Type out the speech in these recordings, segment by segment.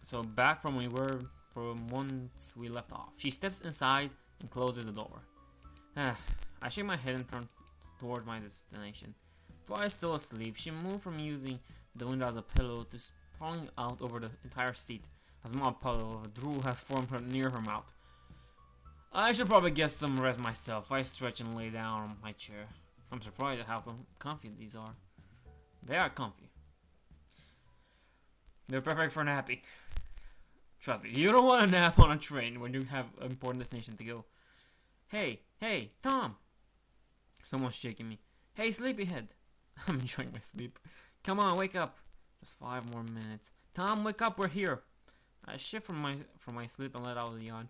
So back from we were from once we left off. She steps inside and closes the door. I shake my head and turn towards my destination. While still asleep, she moved from using the window as a pillow to sprawling out over the entire seat. A small puddle of drool has formed near her mouth. I should probably get some rest myself. I stretch and lay down on my chair. I'm surprised at how comfy these are. They are comfy. They're perfect for napping. Trust me, you don't want to nap on a train when you have an important destination to go. Hey, Tom! Someone's shaking me. Hey, sleepyhead! I'm enjoying my sleep. Come on, wake up. Just 5 more minutes. Tom, wake up, we're here. I shift from my sleep and let out a yawn.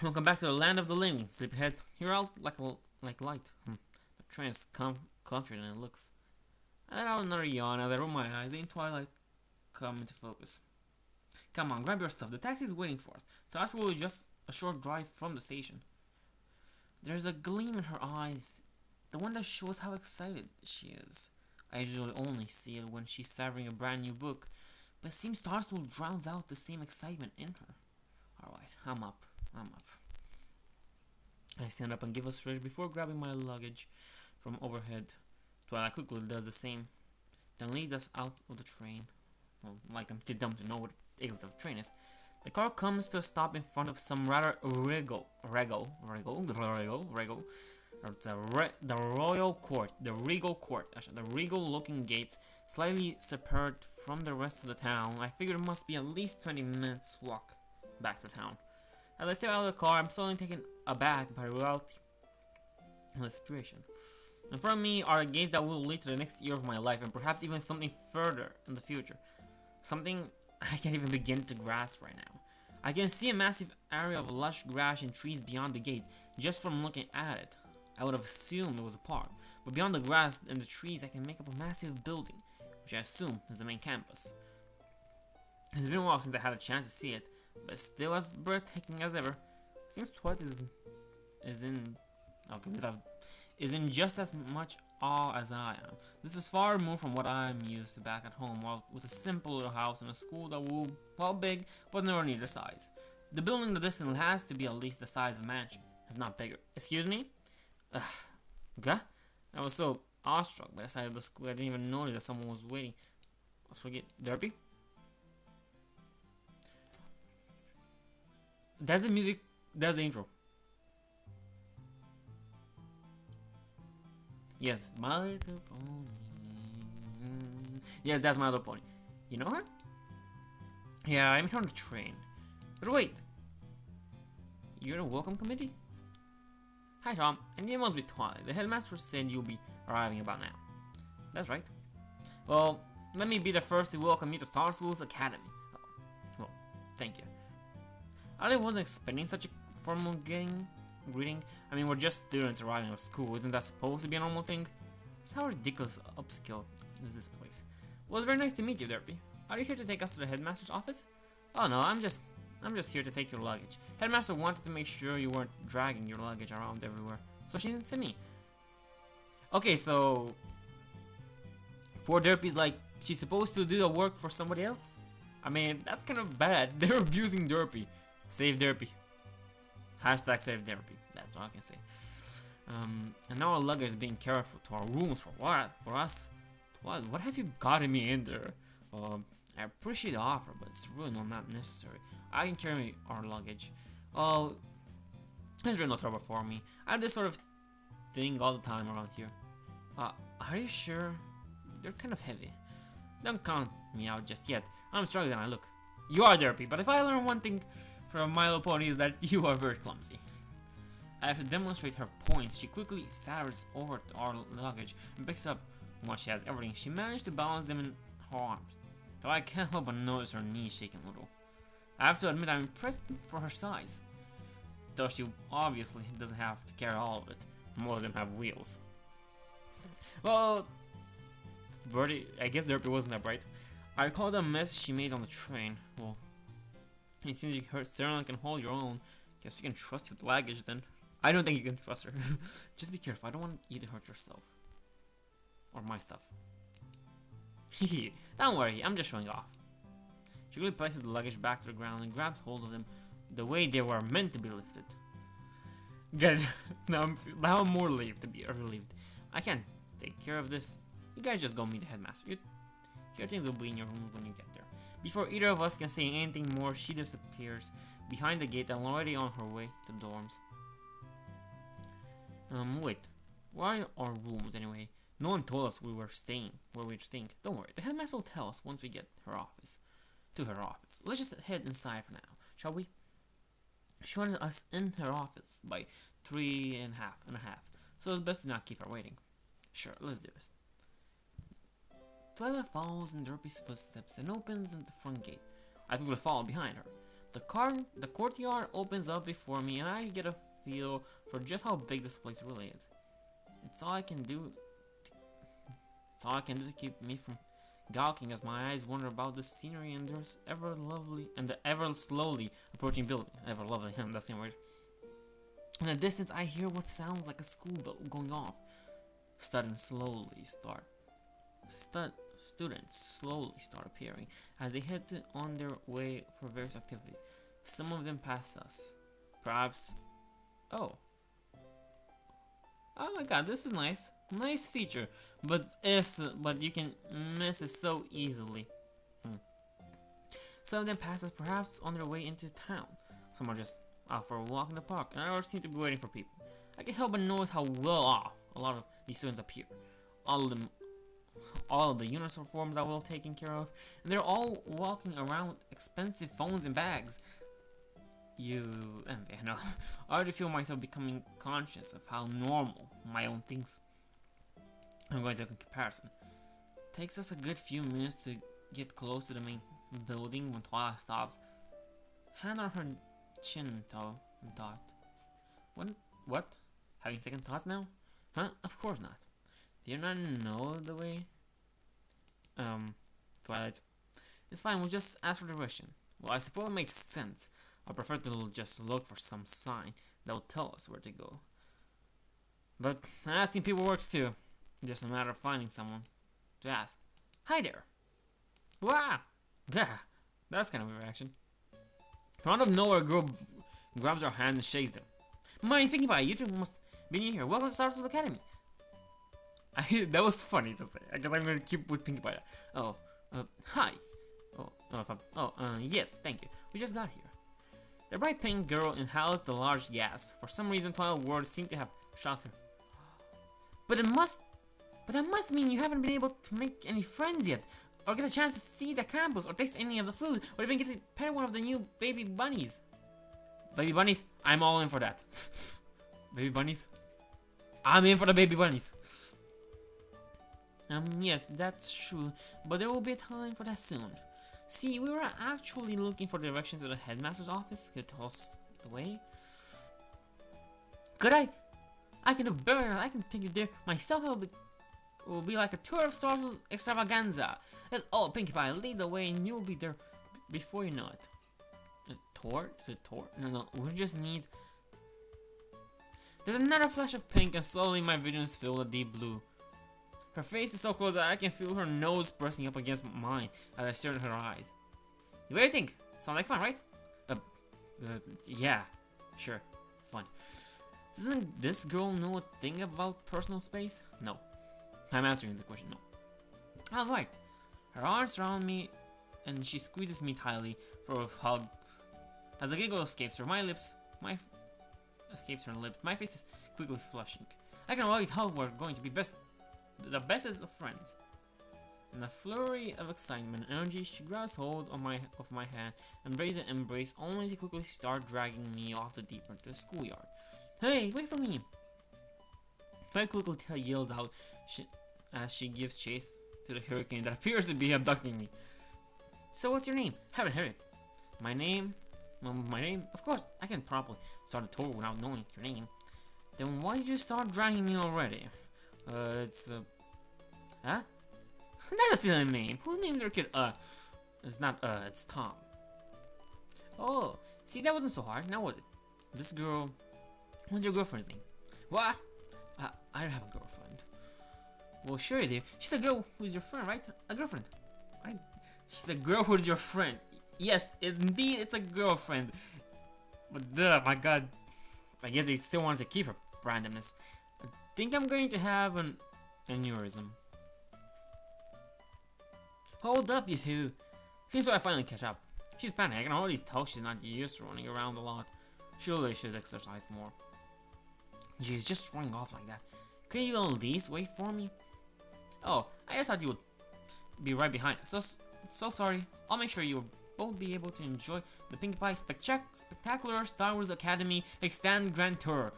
Welcome back to the land of the living, sleepyhead. You're out like light. The train is comfier than it looks. I let out another yawn as I roll my eyes in twilight come into focus. Come on, grab your stuff. The taxi is waiting for us. Starswirl is just a short drive from the station. There's a gleam in her eyes, the one that shows how excited she is. I usually only see it when she's savoring a brand new book, but it seems Starswirl drowns out the same excitement in her. Alright, I'm up. I stand up and give a stretch before grabbing my luggage from overhead. Twilight quickly does the same, then leads us out of the train. Well, like I'm too dumb to know what the exit of the train is. The car comes to a stop in front of some rather the royal court, the regal court. Actually, the regal-looking gates, slightly separated from the rest of the town. I figure it must be at least 20 minutes walk back to town. As I step out of the car, I'm slowly taken aback by the reality of the situation. In front of me are the gates that will lead to the next year of my life, and perhaps even something further in the future. Something I can't even begin to grasp right now. I can see a massive area of lush grass and trees beyond the gate, just from looking at it. I would have assumed it was a park, but beyond the grass and the trees I can make up a massive building, which I assume is the main campus. It's been a while since I had a chance to see it, but still as breathtaking as ever. Seems Twilight is in just as much awe as I am. This is far removed from what I'm used to back at home, with a simple little house and a school that will, well, big, but nowhere near the size. The building in the distance has to be at least the size of a mansion, if not bigger. Excuse me? Okay? I was so awestruck by the sight of the school I didn't even notice that someone was waiting. Let's forget Derpy. That's the music, that's the intro. Yes, My Little Pony. Yes, that's My Little Pony. You know her? Yeah, I met her on the train. But wait, you're in a welcome committee? Hi Tom, and you must be Twilight. The headmaster said you'll be arriving about now. That's right. Well, let me be the first to welcome you to Starswirl's Academy. Well, thank you. I wasn't expecting such a formal greeting. I mean, we're just students arriving at school. Isn't that supposed to be a normal thing? Just how ridiculous upscale is this place? Well, it's very nice to meet you, Derpy. Are you here to take us to the headmaster's office? Oh no, I'm just here to take your luggage. Headmaster wanted to make sure you weren't dragging your luggage around everywhere, so she sent me. Okay, so poor Derpy's like she's supposed to do the work for somebody else. I mean, that's kind of bad. They're abusing Derpy. Save Derpy. Hashtag save Derpy. That's all I can say. And now our luggage is being carried to our rooms for what? For us? What have you gotten me in there? I appreciate the offer, but it's really not necessary. I can carry our luggage. Oh, there's really no trouble for me. I have this sort of thing all the time around here. Are you sure? They're kind of heavy. Don't count me out just yet. I'm stronger than I look. You are Derpy, but if I learn one thing from My Little Pony is that you are very clumsy. I have to demonstrate her points. She quickly saddles over to our luggage and picks up once she has everything. She managed to balance them in her arms, though I can't help but notice her knees shaking a little. I have to admit I'm impressed for her size, though she obviously doesn't have to carry all of it. Most of them have wheels. Well, Birdie, I guess Derpy wasn't that bright. I recall the mess she made on the train. Well, it seems you certainly can hold your own. Guess you can trust you with luggage then. I don't think you can trust her. Just be careful. I don't want you to hurt yourself. Or my stuff. Don't worry, I'm just showing off. She quickly places the luggage back to the ground and grabs hold of them the way they were meant to be lifted. Good. now I'm more relieved. I can take care of this. You guys just go meet the headmaster. Your things will be in your rooms when you get there. Before either of us can say anything more, she disappears behind the gate and already on her way to dorms. Wait. Where are our rooms anyway? No one told us we were staying where we'd think. Don't worry, the headmaster will tell us once we get to her office. Let's just head inside for now, shall we? She wanted us in her office by 3:30, so it's best to not keep her waiting. Sure, let's do this. Twilight follows in Derpy's footsteps and opens at the front gate. I quickly follow behind her. The courtyard opens up before me, and I get a feel for just how big this place really is. It's all I can do to keep me from gawking as my eyes wander about the scenery and the ever slowly approaching building. Ever lovely, that's the word. In the distance, I hear what sounds like a school bell going off. Students slowly start appearing as they head on their way for various activities. Some of them pass us. Perhaps. Oh my god, this is nice. Nice feature, but you can miss it so easily. Some of them pass us perhaps on their way into town. Some are just out for a walk in the park, and others seem to be waiting for people. I can't help but notice how well off a lot of these students appear. All of the uniforms are well taken care of, and they're all walking around with expensive phones and bags. You envy, I know. I already feel myself becoming conscious of how normal my own things I'm going to in comparison. Takes us a good few minutes to get close to the main building when Twilight stops. Hand on her chin and thought. What? Having second thoughts now? Huh? Of course not. Do you not know the way? Twilight. It's fine, we'll just ask for direction. Well, I suppose it makes sense. I prefer to just look for some sign that will tell us where to go. But asking people works too. Just a matter of finding someone to ask. Hi there! Wow! Gah! That's kind of a reaction. From out of nowhere, a girl grabs her hand and shakes them. Mind thinking about it, you two must be new here. Welcome to Starswirl Academy. That was funny to say. I guess I'm gonna keep thinking about it. Oh, hi. Yes, thank you. We just got here. The bright pink girl inhales the large gas. For some reason, Twilight words seem to have shocked her. But that must mean you haven't been able to make any friends yet, or get a chance to see the campus, or taste any of the food, or even get to pet one of the new baby bunnies. Baby bunnies? I'm all in for that. Baby bunnies? I'm in for the baby bunnies. Yes, that's true, but there will be a time for that soon. See, we were actually looking for directions to the headmaster's office. Could you tell us the way? Could I? I can do better than I can take you there myself. It will be like a tour of Starswirl extravaganza. Oh, Pinkie Pie, lead the way and you'll be there before you know it. A tour? Is it a tour? No, we just need... There's another flash of pink and slowly my vision is filled with deep blue. Her face is so close that I can feel her nose pressing up against mine as I stare at her eyes. What do you think? Sounds like fun, right? Yeah, sure, fun. Doesn't this girl know a thing about personal space? No. I'm answering the question, no. Alright. Her arms surround me and she squeezes me tightly for a hug. As a giggle escapes her, my face is quickly flushing. I can already tell we're going to be the bestest of friends. In a flurry of excitement and energy, she grabs hold of my hand and breaks an embrace, only to quickly start dragging me off the deep into the schoolyard. Hey, wait for me! I quickly yells out as she gives chase to the hurricane that appears to be abducting me. So what's your name? Haven't heard it. My name? Of course, I can probably start a tour without knowing your name. Then why did you start dragging me already? Huh? That's a silly name. Who named their kid, It's not, it's Tom. Oh, see, that wasn't so hard, now was it? This girl... What's your girlfriend's name? What? I don't have a girlfriend. Well, sure you do. She's the girl who's your friend, right? A girlfriend. Right? She's the girl who's your friend. Yes, indeed, it's a girlfriend. But duh, my god. I guess they still wanted to keep her randomness. I think I'm going to have an aneurysm. Hold up, you two. Seems like I finally catch up. She's panicking. I can already tell she's not used to running around a lot. Surely I should exercise more. Jeez, just running off like that. Could you at least wait for me? Oh, I just thought you would be right behind us. So sorry. I'll make sure you'll both be able to enjoy the Pinkie Pie Spectacular Star Wars Academy Extended Grand Tour.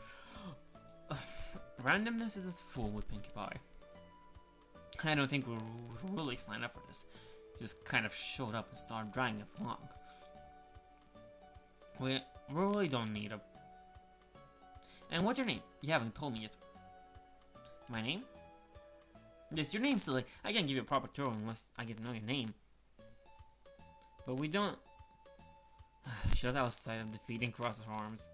Randomness is a fool with Pinkie Pie. I don't think we'll really sign up for this. Just kind of showed up and started dragging us along. We really don't need a... And what's your name? You haven't told me yet. My name? Yes, your name's silly. I can't give you a proper tour unless I get to know your name. But we don't... She does have a sight of defeating across her arms.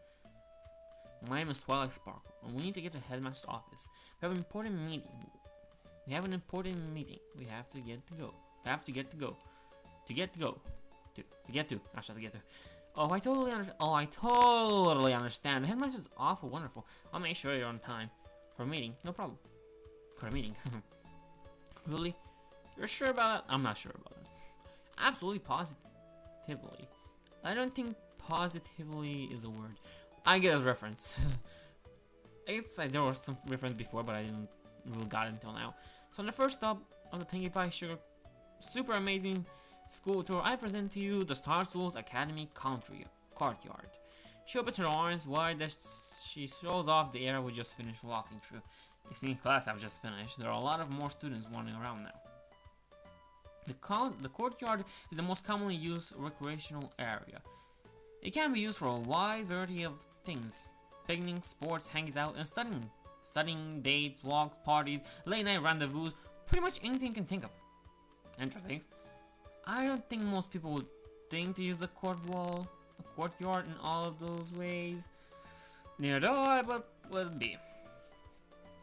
My name is Twilight Sparkle, and we need to get to the headmaster's office. We have an important meeting. We have to get to go. I shall get to. Oh, I totally understand. The headmaster's awful wonderful. I'll make sure you're on time for a meeting. No problem. For a meeting. Really? You're sure about that? I'm not sure about that. Absolutely positively. I don't think positively is a word. I get a reference. I guess there was some reference before, but I didn't really got it until now. So on the first stop of the Pinkie Pie super amazing school tour, I present to you the Starswirl Academy Courtyard. She opens her arms wide as she shows off the area we just finished walking through. You see, class I've just finished. There are a lot of more students wandering around now. The courtyard is the most commonly used recreational area. It can be used for a wide variety of things: picnics, sports, hanging out, and studying. Studying, dates, walks, parties, late night rendezvous, pretty much anything you can think of. Interesting. I don't think most people would think to use the courtyard in all of those ways. Neither do I, but let it be.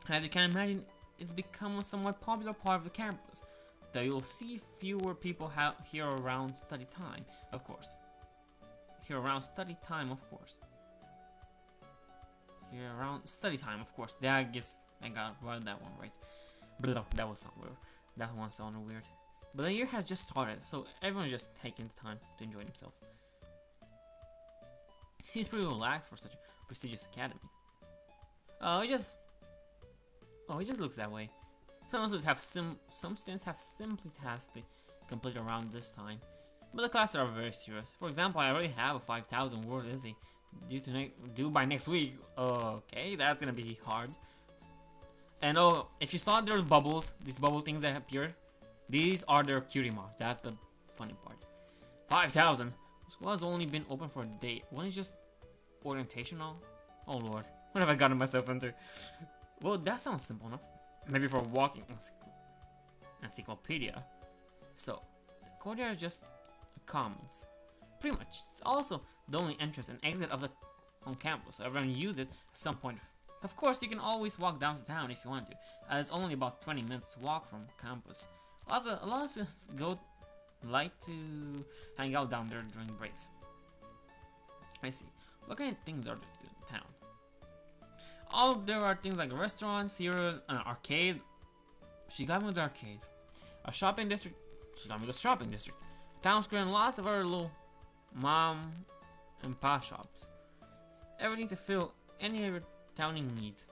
As you can imagine, it's become a somewhat popular part of the campus, though you'll see fewer people here around study time, of course. Yeah, I guess I got that one right. But that was not weird. That one sounded weird. But the year has just started, so everyone's just taking the time to enjoy themselves. Seems pretty relaxed for such a prestigious academy. It just looks that way. Some students have simply tasks to complete around this time, but the classes are very serious. For example, I already have a 5,000 word essay due by next week. Okay, that's gonna be hard. And oh, if you saw there's bubbles, these bubble things that appear, these are their cutie marks. That's the funny part. 5,000. School has only been open for a day. One is just orientational. Oh lord, what have I gotten myself into? Well, that sounds simple enough. Maybe for a walking encyclopedia. So, the courtyard is just commons. Pretty much. It's also the only entrance and exit on campus, so everyone uses it at some point. Of course, you can always walk down to town if you want to, as it's only about 20 minutes walk from campus. A lot of students like to hang out down there during breaks. I see. What kind of things are there in town? There are things like restaurants, theater, an arcade. She got me with the arcade. A shopping district. She got me with the shopping district. A town square and lots of other little mom and pop shops. Everything to fill any of your towning needs.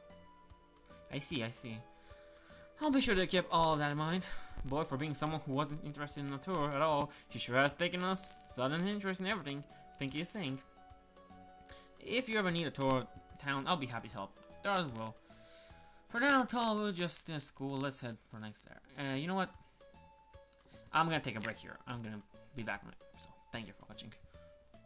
I see. I'll be sure to keep all of that in mind. Boy, for being someone who wasn't interested in a tour at all, she sure has taken a sudden interest in everything Pinkie is saying. If you ever need a tour town, I'll be happy to help. There as well. For now, until we'll just in school, let's head for next there. You know what? I'm gonna take a break here. I'm gonna be back on it. So, thank you for watching.